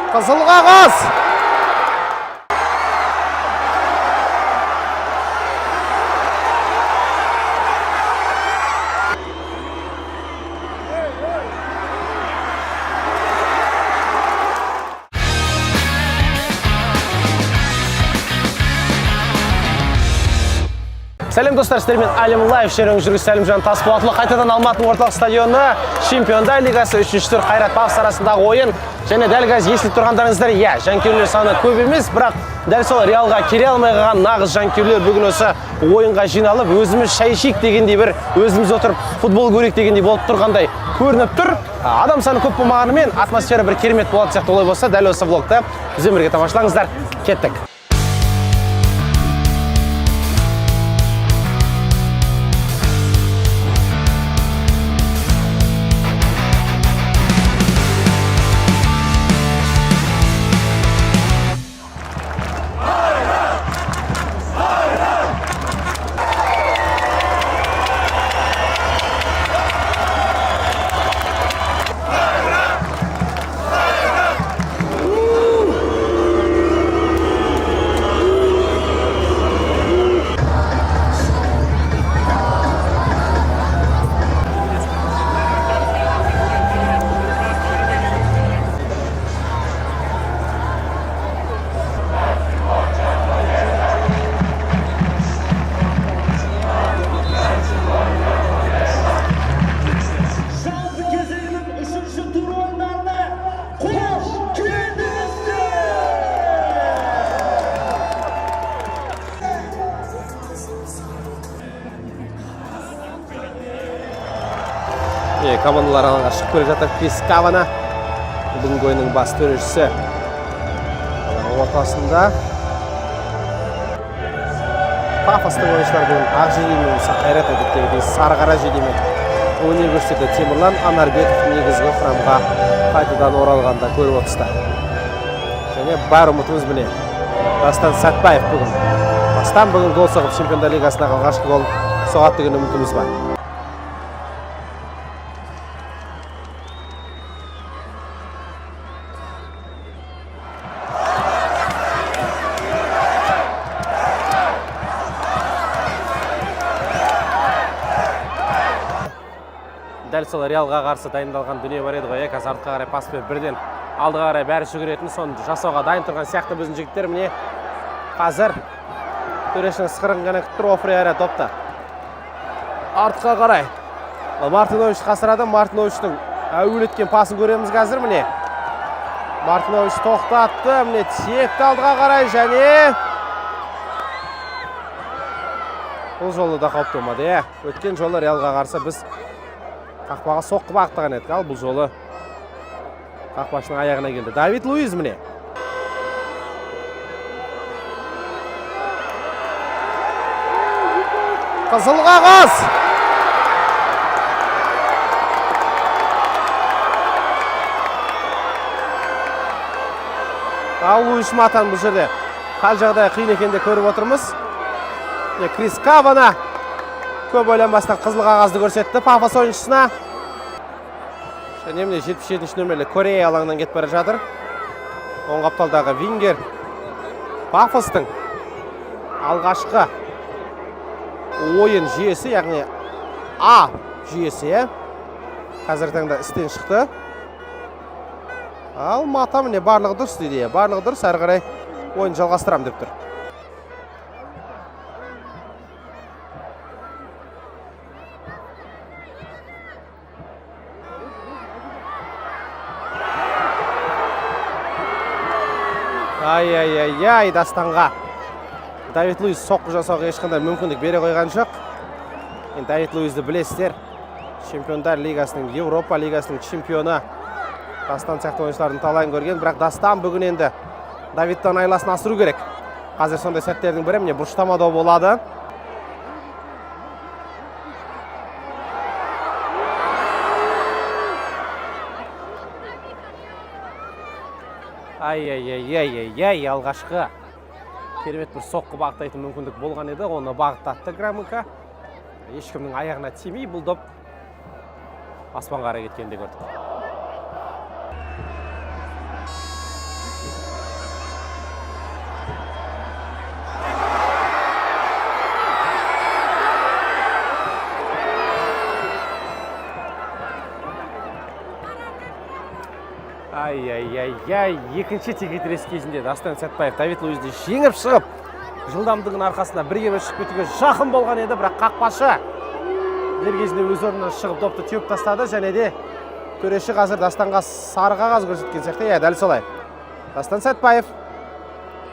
Қызыл қағаз! Сәлем достар, сіздермен Әлем Лайв шеруін жүргіз Сәлімжан Тасболатұлы. Қайтадан Алматының орталық стадионы Чемпиондар лигасы 3-ші тур Қайрат Павловс арасындағы ойын. Және дәл қазір естіліп тұрғандарыңыздар, жанкүйерлер саны көп емес, бірақ дәл сол Реалға келе алмай қалған нағыз жанкүйерлер бүгін осы ойынға жиналып, өзіміз шай ішейік дегендей бір, өзіміз отырып футбол көрейік дегендей болып тұрғандай көрініп тұр. Адам саны көп болмағанымен атмосфера бір керемет болады сияқты. Олай болса, дәл осы влогты бізбен бірге тамашалаңыздар. Кеттік. Командалар алаңға шығып келе жатыр. Крис Кавана бүгінгі ойынның бас төрешісі ортасында. Пафостың ойыншылар бүгін ақ жейдемен, Қайрат әдеттегідей сары қара жейдемен ойнай көрсетті. Темірлан Анарбеков негізгі құрамға қайтадан оралғанда көріп отырсыздар. Және бар ұмытымыз міне Дастан Сәтбаев бүгін гол соғып Чемпиондар лигасындағы алғашқы гол соғады деген үмітіміз бар. Дәл сол Реалға қарсы дайындалған дүние бар еді ғой, қазір артқа қарай пас беріп бірден алдыға қарай бәрі жүгіретін, соны жасауға дайын тұрған сияқты біздің жігіттер. Міне қазір төрешінің сықырын ғана күттір, Офре әрі топта артқа қарай Мартинович қасырады. Мартиновичтің әуелеткен пасын көреміз қазір. Міне Мартинович тоқтатты, міне тиекті алдыға қарай, және бұл жолы да қауіп тумады. Өткен жолы Реалға қарсы біз қақпаға соққы бағыттаған едік, ал бұл жолы қақпашының аяғына келді. Давид Луиз міне. Қызыл қағаз! Ал Луис Матан бұл жерде қал жағдай қиын екенде көріп отырмыз. Крис Кавана көп ойланбастан қызыл қағазды көрсетті Пафос ойыншысына. Және міне 77-ші нөмірлі Корея алаңынан кетіп бара жатыр. Оң қапталдағы вингер Пафостың алғашқы ойын жүйесі, яғни А жүйесі қазіргі таңда істен шықты. Ал Мата міне барлығы дұрыс дейді. Барлығы дұрыс, әрі қарай ойын жалғастырам деп тұр. Ай, Дастанға Давид Луиз соққы жасауға ешқандай мүмкіндік бере қойған жоқ. Давид Луизді білесіздер, Чемпиондар лигасының, Еуропа лигасының чемпионы. Дастан сияқты ойыншылардың талайын көрген, бірақ Дастан бүгін енді Давидтан айласын асыру керек. Қазір сондай сәттердің бірі міне бұрыштамада болады. Алғашқы керемет бір соққы бағыттайтын мүмкіндік болған еді, оны бағыттатты Громыко. Ешкімнің аяғына тимей, бұл доп аспанға қарай кеткенде көрдік. Ай-яй-яй-яй, екінші текетірес кезінде Дастан Сәтбаев Давид Луизді жеңіп шығып, жылдамдығын арқасында бірге бір шығып кетуге жақын болған еді, бірақ қақпашы дер кезінде өз орнынан шығып допты теуіп тастады, және де төреші қазір Дастанға сары қағаз көрсеткен сияқты. Дәл солай. Дастан Сәтбаев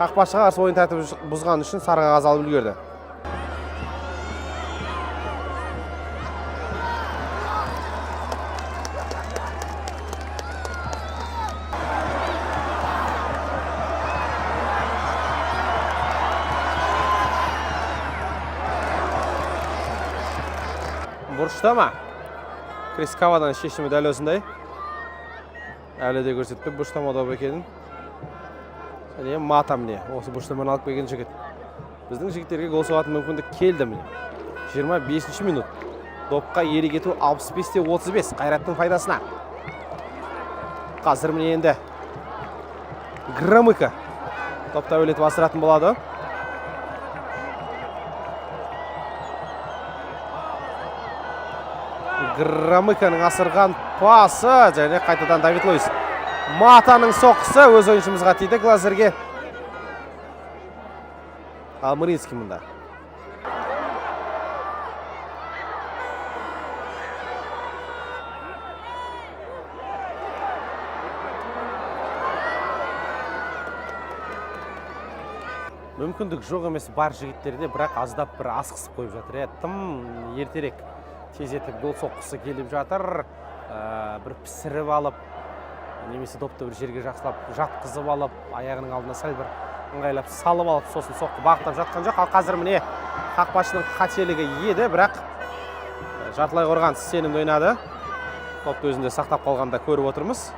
қақпашыға қарсы ойын тәртібін бұзған үшін сары қағаз алып үлгерді. Бұрышта ма? Крискавадан шешімі дәл осындай. Әлі де көрсетті бұрыштама доп екенін. Және Мата міне, осы бұрыштаманы алып келген жігіт. Біздің жігіттерге гол соғатын мүмкіндік келді міне. 25 минут. Допқа иелік ету 65-те 35 Қайраттың пайдасына. Қазір міне енді Громыко допта өлетіп асыратын болады. Громыконың асырған пасы, және қайтадан Давид Луис. Матаның соққысы өз ойыншымызға тиді Глазерге. Ал Мыринский мұнда. Мүмкіндік жоқ емес бар жігіттерде, бірақ аздап бір асқысып қойып жатыр. Тым ертерек тезетіп гол соққысы келіп жатыр. Бір пісіріп алып, немесе допты бір жерге жақсылап жатқызып алып, аяғының алдына сәл бір ыңғайлап салып алып, сосын соққы бағыттап жатқан жоқ. Ал қазір міне қақпашының қателігі еді, бірақ жартылай қорғаныс сенімді ойнады. Топты өзінде сақтап қалғанда көріп отырмыз.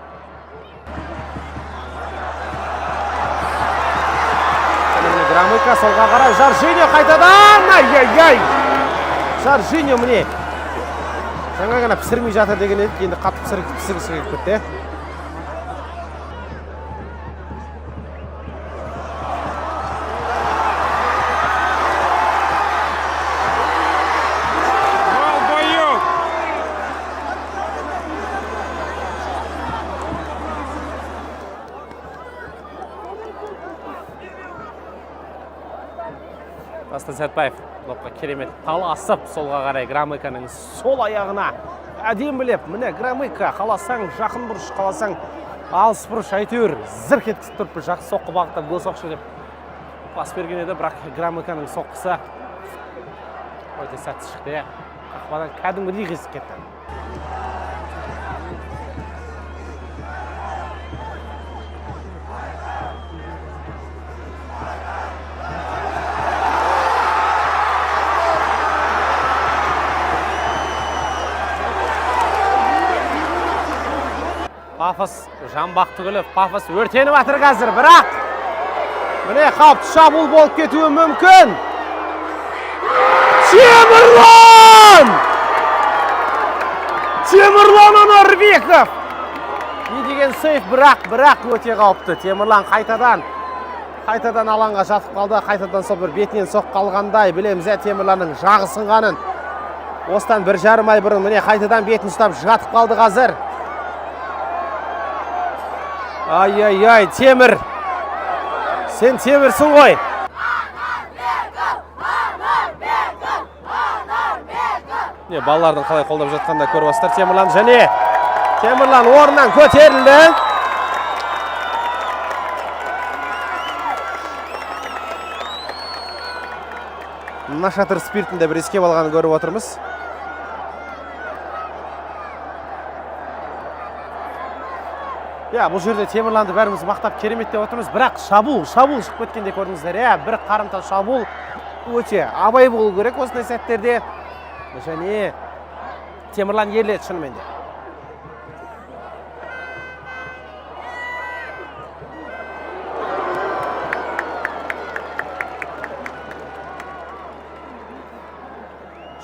Громыко солға қарай, Жоржиньо қайтадан! Ай-яй-яй! Жоржиньо міне жаңа ғана пісірмей жатыр деген еді, енді қатты пісіргісі келіп кетті. Дастан Сәтбаев допқа керемет таласып, солға қарай Громыконың сол аяғына әдем білеп, міне Громыко, қаласаң жақын бұрыш, қаласаң алыс бұрыш, әйтеуір зірк еткізіп тұрып, жақсы соққы бағыттап гол соқшы деп пас берген еді, бірақ Громыконың соққысы өте сәтсіз шықты. Қақпадан кәдімгідей қисық кетті. Пафос жамбақ түгіліп, Пафос өртеніп атыр қазір, бірақ міне қауіпті шабуыл болып кетуі мүмкін. Темірлан Онарбеков! Не деген сейф, бірақ өте қауіпті. Темірлан қайтадан алаңға жатып қалды, қайтадан сол бір бетінен соққы алғандай. Білеміз, Темірланның жағы сынғанын. Осыдан 1,5 ай бұрын міне қайтадан бетін ұстап жатып қалды қазір. Ай-яй-яй, Темір! Сен Темірсің ғой! Не, балалардың қалай қолдап жатқанда көріп Темірлан, және Темірлан орнынан көтерілді. Нашатыр спиртінде бір ескеп алғанын көріп отырмыз. Бұл жерде Темірланды бәріміз мақтап керемет деп отырмыз, бірақ шабуыл шығып кеткенде көрдіңіздер. Бір қарымта шабуыл өте абай болу керек осындай сәттерде. Және Темірлан ерледі шынымен де.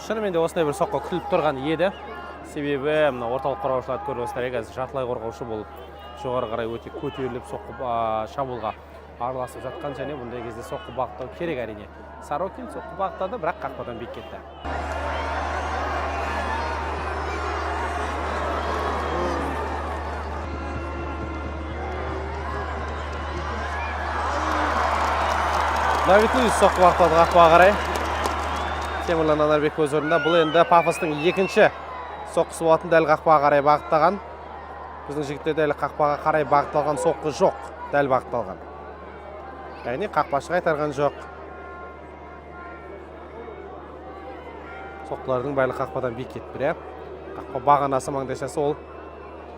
Шынымен де осындай бір соққы күтіліп тұрған еді. Себебі орталық қорғаушыларды көріп отырсыздар, қазір жартылай қорғаушы болып жоғары қарай өте көтеріліп соққы шабуылға араласып жатқан, және бұндай кезде соққы бағыттау керек әрине. Сорокин соққы бағыттады, бірақ қақпадан бет кетті. Давид Луис соққы бағыттады қақпаға қарай. Темірлан Анарбек өз орнында. Бұл енді Пафостың екінші соққысы болатын, дәл қақпаға қарай бағыттаған. Біздің жігіттер дәл қақпаға қарай бағытталған соққы жоқ, дәл бағытталған. Яғни қақпашы қайтарған жоқ. Соққылардың бәрі қақпадан биік кетті. Қақпа бағанасы маңдайшасы ол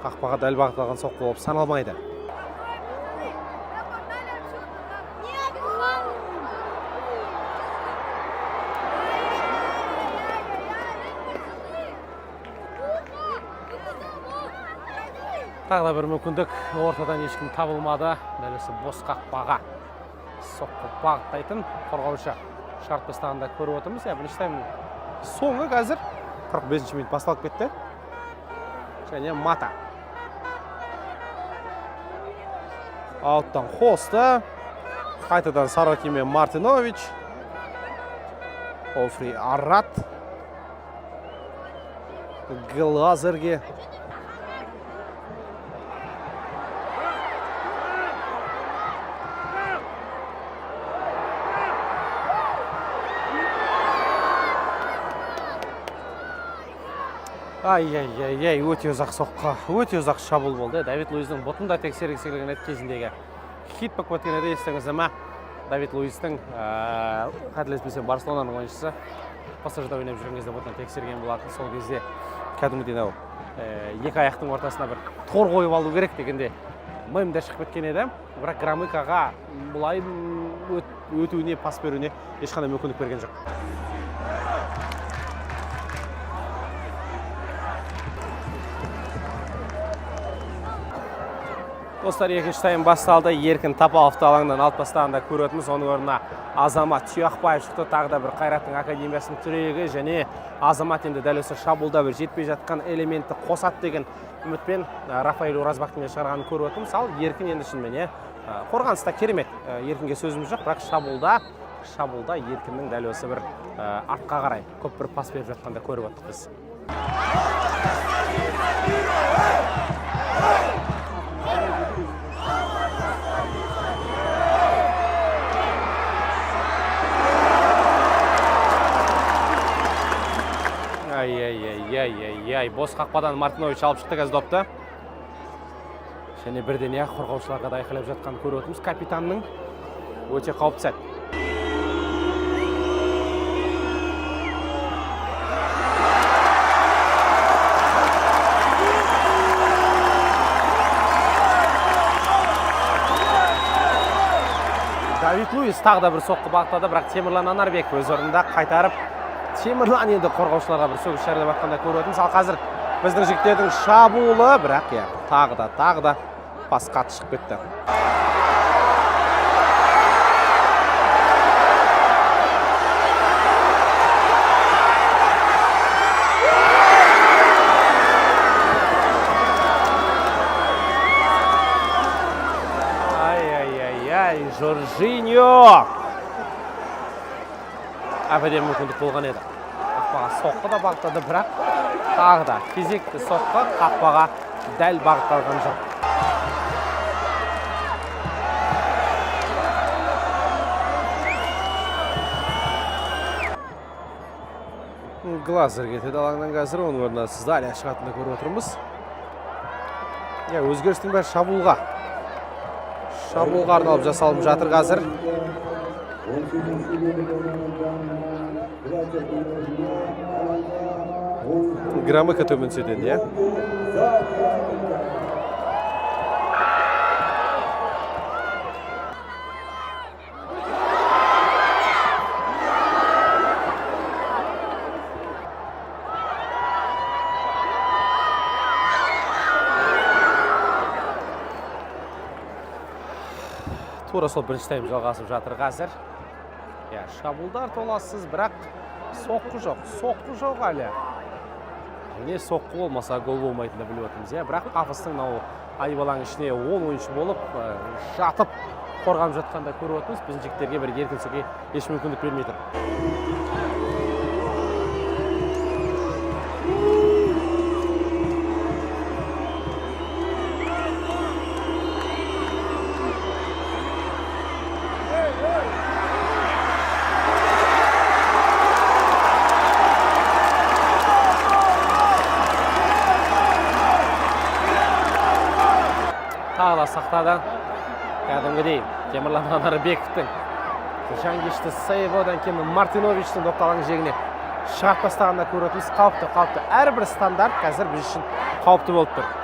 қақпаға дәл бағытталған соққы болып саналмайды. Тағы бір мүмкіндік, ортадан ешкім табылмады. Дәл осы бос қақпаға соққы бағыттайтын қорғаушы шарт бастағанда көріп отырмыз. Бірінші тайм соңы қазір 45 минут басталып кетті. Және Мата. Ауттан Хосты. Қайтадан сары киіммен Мартинович. Офри Аррат. Глазерге. Ай-яй-яй, өте ұзақ соққы, өте ұзақ шабуыл болды. Давид Луистің бұтында тексергісі келген кезіндегі хит болып өткен еді, естіңіз ме? Давид Луистің қателеспесем Барселонаның ойыншысы пассажда ойнап жүрген кезде бұтына тексерген болатын. Сол кезде кәдімгідей екі аяқтың ортасына бір тор қойып алу керек дегенде мойнымда шығып кеткен еді. Бірақ Громыкаға бұлай өтуіне, пас беруіне ешқандай мүмкіндік берген жоқ. Достар, екінші тайм басталды. Еркін Тапаловты алаңнан алып тастағанда көріп отырмыз. Оның орнына Азамат Тұяқбаев шықты. Тағы да бір Қайраттың академиясының түлегі және Азамат енді дәл осы шабуылда бір жетпей жатқан элементті қосады деген үмітпен Рафаэль Оразбақтың шығарғанын көріп отырмыз. Ал Еркін енді шынымен қорғаныста керемет. Еркінге сөзіміз жоқ, бірақ шабуылда Еркіннің дәл осы бір артқа қарай көп бір пас беріп жатқанда көріп отырмыз біз. Ай-яй-яй-яй-яй, бос қақпадан Мартинович алып шықты қазір допты. Және бірден қорғаушыларға да айқайлап жатқанын көріп отырмыз. Капитанның өте қауіпті сәт. Давид Луис тағы да бір соққы бағыттады, бірақ Темірлан Анарбек өз орнында қайтарып, Темірлан енді қорғаушыларға бір сөгіс шәрілеп атқанда көріп отырмыз. Ал қазір біздің жігіттердің шабуылы, бірақ тағы да пас қатты шығып кетті. Ай-яй-яй-яй, Жоржиньо! Әбеден мүмкіндік болған еді. Қақпаға соққы да бағыттады, бірақ тағы да кезекті соққы қақпаға дәл бағытталған жоқ. Глазер кетеді алаңнан қазір, оның орнына Здария шығатынды көріп отырмыз. Өзгерістің бәрі шабуылға арналып жасалып жатыр қазір. Громыка төмен түседі, Тура сол бірінші тайм жалғасып жатыр қазір. Шабуылдар толассыз, бірақ соққы жоқ әлі. Не соққы болмаса гол болмайтынды біліп отырмыз. Бірақ Пафостың айбалаң ішіне 10 ойыншы болып жатып қорғанып жатқанда көріп отырмыз. Біздің жігіттерге бір еркінсуге еш мүмкіндік бермей тұр. Тағы да сақтадан кәдімгідей Темірлан Анарбековтің Жангешті Саево, одан кейін Мартиновичтің допталаң жегіне шығарып тастағанда көретіміз. Қауіпті. Әрбір стандарт қазір біз үшін қауіпті болып тұр.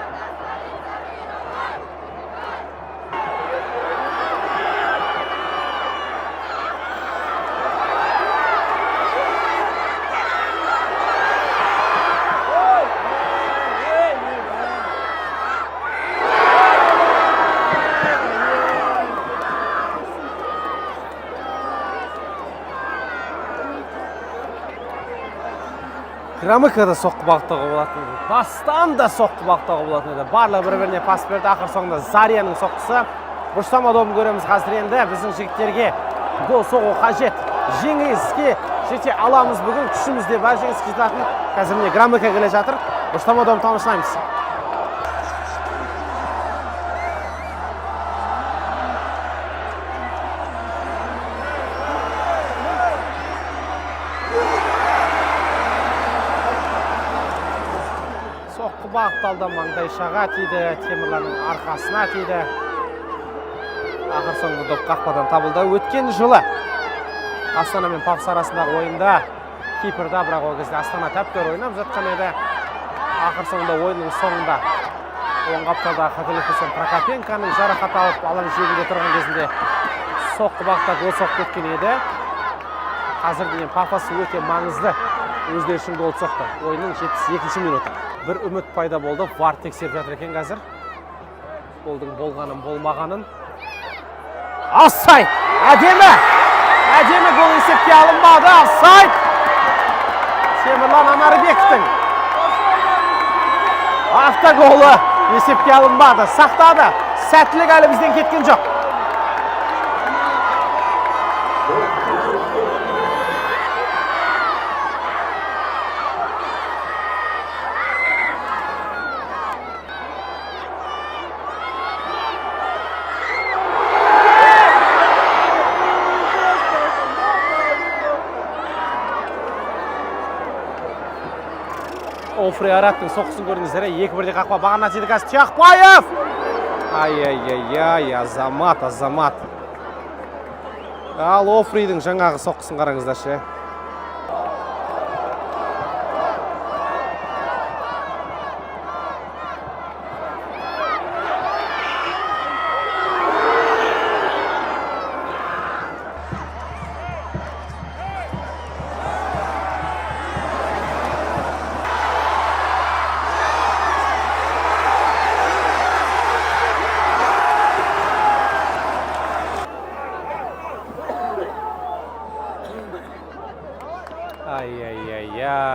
Громыко да соққы бағыттауға болатын еді. Бастан да соққы бағыттауға болатын еді. Барлығы бір-біріне пас берді. Ақыр соңында Зарияның соққысы. Бұрыштама добын көреміз қазір енді. Біздің жігіттерге гол соғу қажет. Жеңіске жете аламыз бүгін. Күшімізде бар жеңіске жететін. Қазір міне Громыко келе жатыр. Бұрыштама добын тамашалаймыз. Бағытталды, маңдайшаға тиді, Темірланның арқасына тиді. Ақыр соңында доп қақпадан табылды. Өткен жылы Астана мен Пафос арасындағы ойында Кипрда, бірақ ол кезде Астана тәптер ойнап жатқан еді. Ақыр соңында ойынның соңында оң қаптардағы қателеспесем Прокопенконың жарақат алып алаң жегінде тұрған кезінде соққы бағытта гол соғып кеткен еді. Қазір деген Пафос өте маңызды өздері үшін гол соқты. Ойынның 72-ші минуты. Бір үміт пайда болды. VAR тексеріп жатыр екен қазір. Голдың болғанын, болмағанын. Офсайд! Әдемі гол есепке алынбады. Офсайд! Темірлан Анарбековтың автоголы есепке алынбады. Сақтады. Сәттілік әлі бізден кеткен жоқ. Офри Араттың соққысын көрдіңіздер. 2-1 қақпа бағана тиді қазір Тияқбаев. Ай, Азамат. Ал Офридің жаңағы соққысын қараңыздаршы.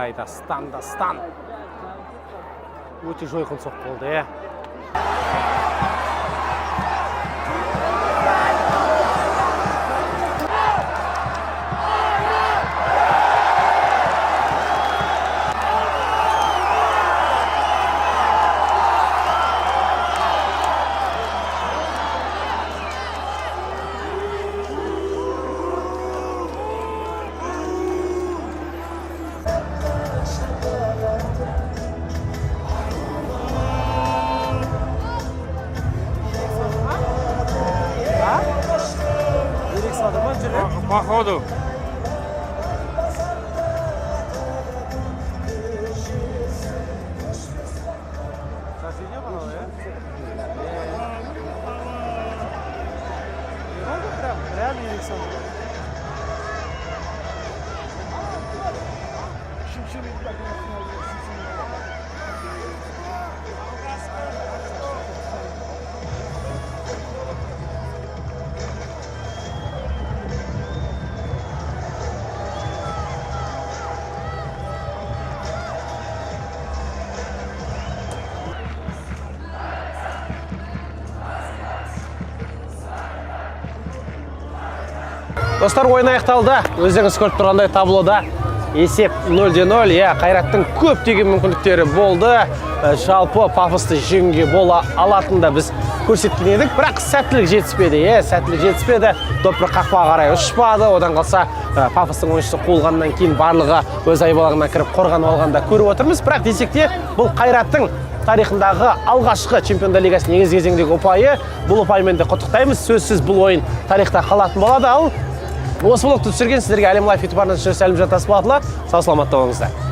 Ай, дастан. Өте жойқын соқ болды, Походу. Достар, ойын аяқталды. Өздеріңіз көріп тұрғандай таблода есеп 0-0. Қайраттың көптеген мүмкіндіктері болды. Жалпы Пафосты жеңуге бола алатында біз көрсеткен едік, бірақ сәттілік жетіспеді. Сәттілік жетіспеді. Доп бір қақпаға қарай ұшпады. Одан қалса Пафостың ойыншысы қуылғаннан кейін барлығы өз айбалағына кіріп қорғанып алғанда көріп отырмыз. Бірақ десек те бұл Қайраттың тарихындағы алғашқы Чемпиондар Лигасының негізгі кезеңдегі ұпайы. Бұл ұпаймен де құттықтаймыз. Сөзсіз бұл ойын тарихта қалатын болады. Ал осы блогты түсірген сіздерге Әлем Лайф ютуб арнасынан Сәлімжан Тасболатұлы. Сау саламатта болыңыздар.